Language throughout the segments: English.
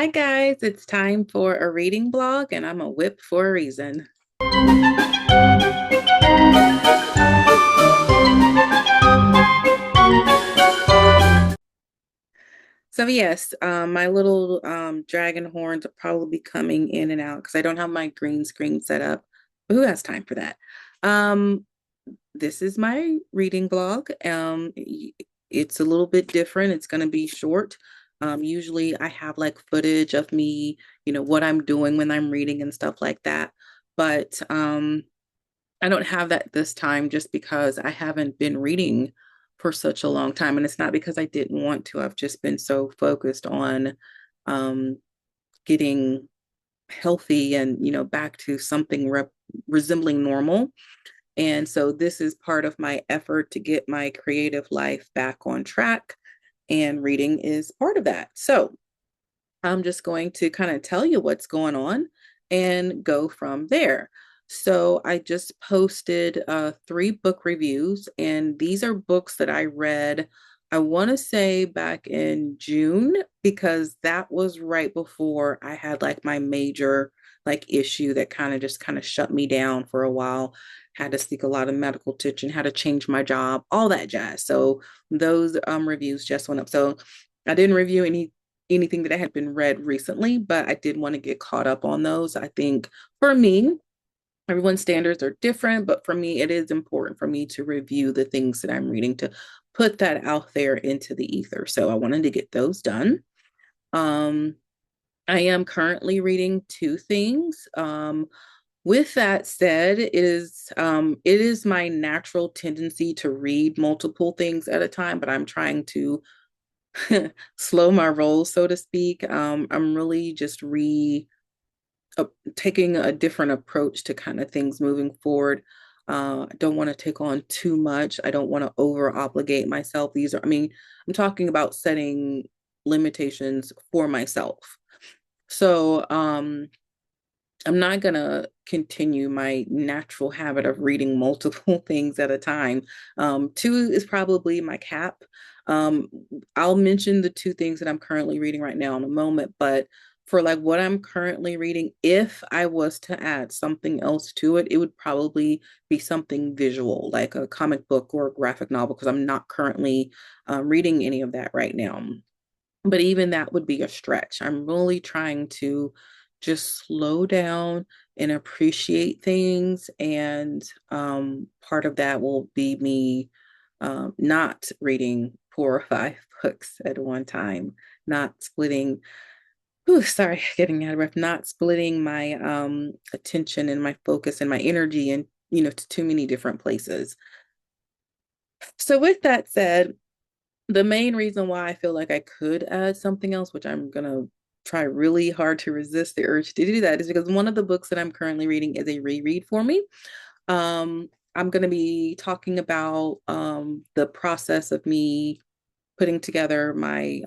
Hi guys, it's time for a reading blog and I'm a whip for a reason. So yes, my little dragon horns will probably be coming in and out because I don't have my green screen set up. But who has time for that? Um, this is my reading blog. It's a little bit different. It's going to be short. Usually I have like footage of me, what I'm doing when I'm reading and stuff like that. But I don't have that this time just because I haven't been reading for such a long time. And it's not because I didn't want to. I've just been so focused on um, getting healthy and, back to something resembling normal. And so this is part of my effort to get my creative life back on track. And reading is part of that. So I'm just going to kind of tell you what's going on and go from there. So I just posted 3 book reviews, and these are books that I read, I want to say back in June, because that was right before I had like my major like issue that kind of shut me down for a while. Had to seek a lot of medical attention, had to change my job, all that jazz. So those reviews just went up. So I didn't review anything that had been read recently, but I did want to get caught up on those. I think for me, everyone's standards are different, but for me, it is important for me to review the things that I'm reading to put that out there into the ether. So I wanted to get those done. Um, I am currently reading 2 things. With that said, it is my natural tendency to read multiple things at a time, but I'm trying to slow my roll, so to speak. I'm really just uh, taking a different approach to kind of things moving forward. I don't want to take on too much. I don't want to over obligate myself. I'm talking about setting limitations for myself. So, I'm not gonna continue my natural habit of reading multiple things at a time. 2 is probably my cap. Um, I'll mention the 2 things that I'm currently reading right now in a moment, but for like what I'm currently reading, if I was to add something else to it, it would probably be something visual, like a comic book or a graphic novel, because I'm not currently reading any of that right now. But even that would be a stretch. I'm really trying to just slow down and appreciate things. And part of that will be me not reading 4 or 5 books at one time, not splitting. Ooh, sorry, getting out of breath. Not splitting my attention and my focus and my energy and to too many different places. So with that said, the main reason why I feel like I could add something else, which I'm gonna try really hard to resist the urge to do that, is because one of the books that I'm currently reading is a reread for me. I'm gonna be talking about the process of me putting together my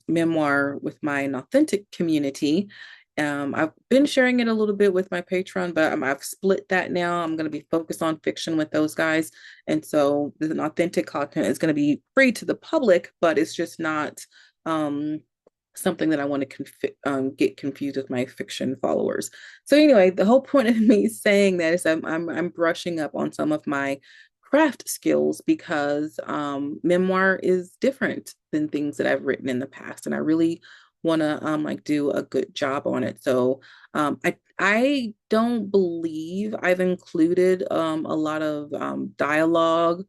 memoir with my authentic community. I've been sharing it a little bit with my Patreon, but I've split that now. I'm going to be focused on fiction with those guys. And so the authentic content is going to be free to the public, but it's just not something that I want to get confused with my fiction followers. So anyway, the whole point of me saying that is I'm brushing up on some of my craft skills because memoir is different than things that I've written in the past, and I really want to like do a good job on it. So I don't believe I've included a lot of dialogue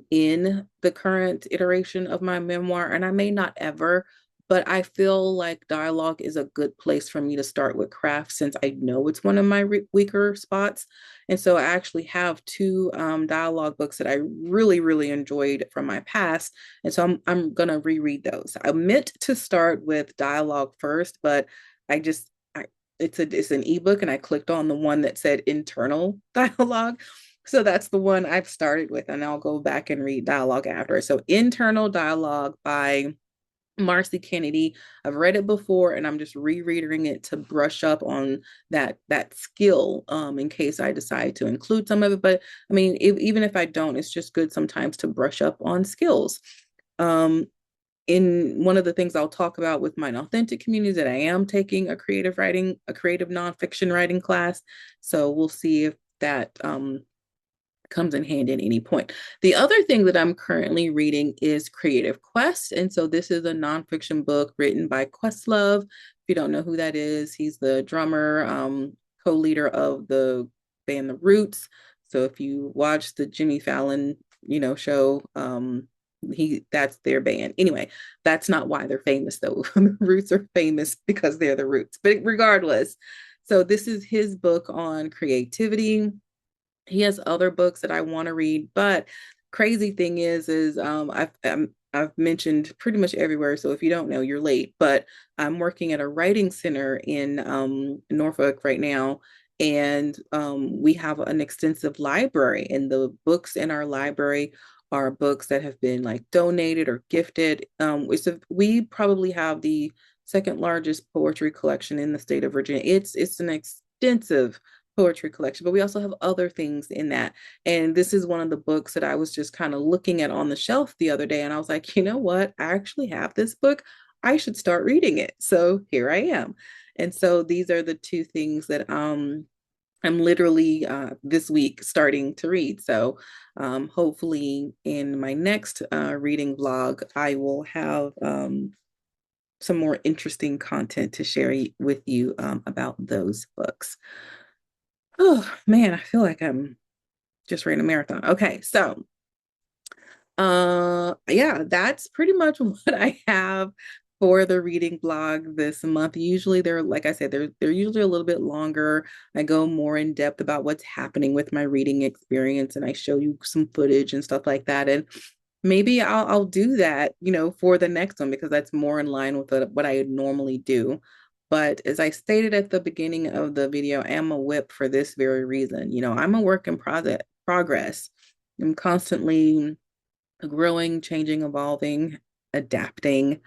in the current iteration of my memoir, and I may not ever, but I feel like dialogue is a good place for me to start with craft since I know it's one of my weaker spots. And so I actually have 2 dialogue books that I really, really enjoyed from my past. And so I'm gonna reread those. I meant to start with dialogue first, but I just it's an ebook and I clicked on the one that said internal dialogue. So that's the one I've started with, and I'll go back and read dialogue after. So internal dialogue by Marcy Kennedy. I've read it before and I'm just rereading it to brush up on that skill in case I decide to include some of it. But I mean, even if I don't, it's just good sometimes to brush up on skills. Um, in one of the things I'll talk about with my authentic community is that I am taking a creative nonfiction writing class. So we'll see if that comes in hand at any point. The other thing that I'm currently reading is Creative Quest. And so this is a nonfiction book written by Questlove. If you don't know who that is, he's the drummer, co-leader of the band The Roots. So if you watch the Jimmy Fallon, show, that's their band. Anyway, that's not why they're famous though. The Roots are famous because they're the Roots. But regardless, so this is his book on creativity. He has other books that I want to read, but crazy thing is I've mentioned pretty much everywhere. So if you don't know, you're late. But I'm working at a writing center in Norfolk right now, and we have an extensive library, and the books in our library are books that have been like donated or gifted. We probably have the second largest poetry collection in the state of Virginia. It's an extensive poetry collection, but we also have other things in that. And this is one of the books that I was just kind of looking at on the shelf the other day. And I was like, you know what? I actually have this book. I should start reading it. So here I am. And so these are the two things that I'm literally this week starting to read. So hopefully in my next reading vlog, I will have some more interesting content to share with you about those books. Oh man, I feel like I'm just ran a marathon. Okay, so yeah, that's pretty much what I have for the reading blog this month. Usually they're, like I said, they're usually a little bit longer. I go more in depth about what's happening with my reading experience, and I show you some footage and stuff like that. And maybe I'll do that, for the next one, because that's more in line with what I would normally do. But as I stated at the beginning of the video, I am a WIP for this very reason. I'm a work in progress. I'm constantly growing, changing, evolving, adapting,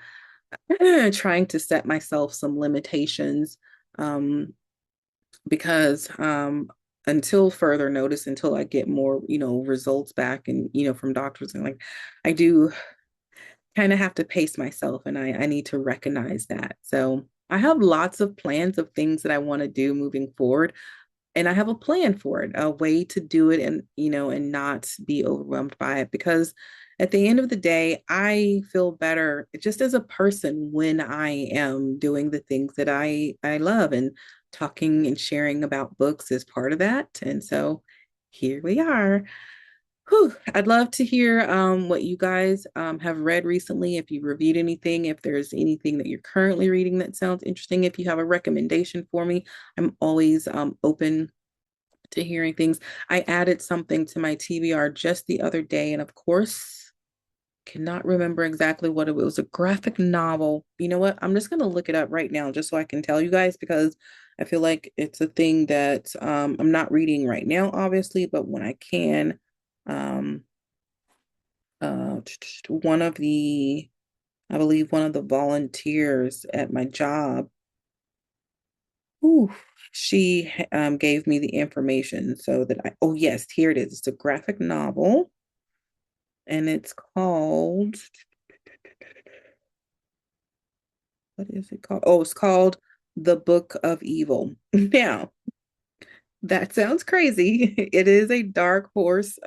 trying to set myself some limitations, because until further notice, until I get more, results back and, from doctors, and like, I do kind of have to pace myself, and I need to recognize that. So I have lots of plans of things that I want to do moving forward. And I have a plan for it, a way to do it, and, and not be overwhelmed by it. Because at the end of the day, I feel better just as a person when I am doing the things that I love, and talking and sharing about books is part of that. And so here we are. Whew. I'd love to hear what you guys have read recently, if you reviewed anything, if there's anything that you're currently reading that sounds interesting, if you have a recommendation for me. I'm always open to hearing things. I added something to my TBR just the other day, and of course, cannot remember exactly what it was. It was a graphic novel. You know what? I'm just going to look it up right now just so I can tell you guys, because I feel like it's a thing that I'm not reading right now, obviously, but when I can, um, one of the, I believe one of the volunteers at my job, ooh, she gave me the information so that oh yes, here it is. It's a graphic novel, and it's called, what is it called? Oh, it's called The Book of Evil. Now, that sounds crazy. It is a dark horse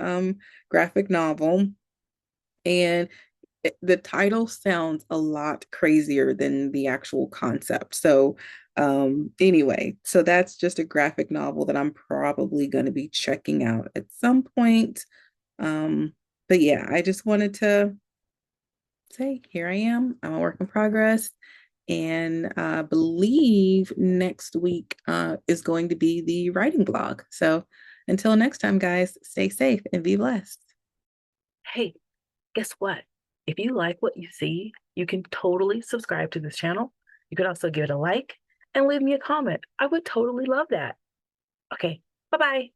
graphic novel, and the title sounds a lot crazier than the actual concept. So, anyway, so that's just a graphic novel that I'm probably going to be checking out at some point. But yeah, I just wanted to say, here I am. I'm a work in progress. And I believe next week is going to be the writing blog. So until next time, guys, stay safe and be blessed. Hey, guess what? If you like what you see, you can totally subscribe to this channel. You could also give it a like and leave me a comment. I would totally love that. Okay, bye-bye.